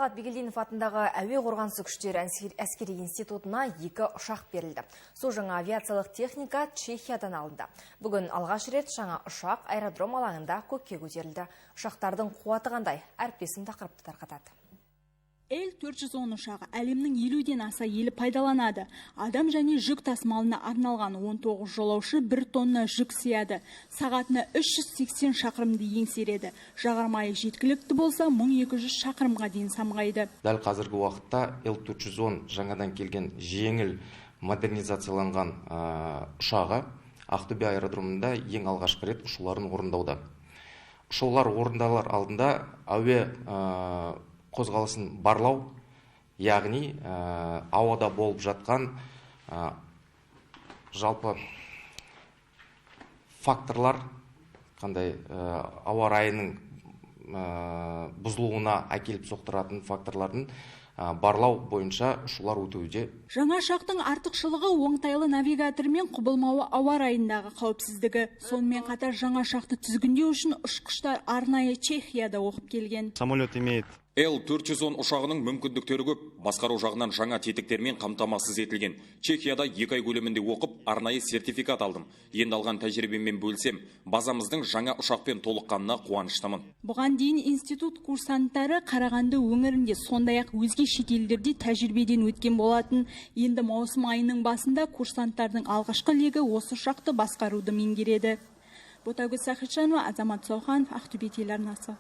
Талғат Бигелдинов атындағы әуе қорғанысы күштері әскери институтына 2 ұшақ берілді. Сол жаңа авиациялық техника Чехиядан алынды. Бүгін алғаш рет жаңа ұшақ аэродром алаңында көкке көтерілді. Ұшақтардың қуаты қандай? Әріптесім тақырыпты тарқатады. Ил-410 ұшағы әлемнің 50-ден аса елі пайдаланады. Адам және жүк тасымалына арналған 19 жолаушы 1 тонна жүк сияды. Сағатына 380 шақырымды еңсереді. Жағармайы жеткілікті болса 1200 шақырымға дейін самғайды. Дәл қазіргі уақытта Ил-410 жаңадан келген жеңіл модернизацияланған ұшағы Ақтөбе аэродромында ең алғашқы рет ұшуларын орындауда. Ұшулар орындалар алдында әуе қозғалысын барлау, яғни ауада болып жатқан жалпы факторлар, қандай ауа райының бұзылуына әкеліп соқтыратын факторлардың барлау бойынша ұшулар өтуде. Жаңа ұшақтың артықшылығы оңтайлы навигатор мен құбылмауы ауа райындағы қауіпсіздігі. Сонымен қатар жаңа ұшақты тізгіндеу үшін ұшқыштар арнайы Чехияда оқып келген. Самолет имеет Ил-410 ұшағының мүмкіндіктері көп, басқару жағынан жаңа тетіктермен қамтамасыз етілген. Чехияда 2 ай көлемінде оқып, арнайы сертификат алдым. Енді алған тәжірибемен бөлсем, базамыздың жаңа ұшақпен толыққанына қуаныштымын. Бұған дейін институт курсанттары Қарағанды өңірінде, сондай-ақ өзге шетелдерде тәжірибеден өткен болатын. Енді маусым айының басында курсанттардың алғашқы легі осы ұшақты басқаруды меңгереді. Ботагөз Сахитжанова, Азамат Сауханов, Ақтөбе телеарнасы.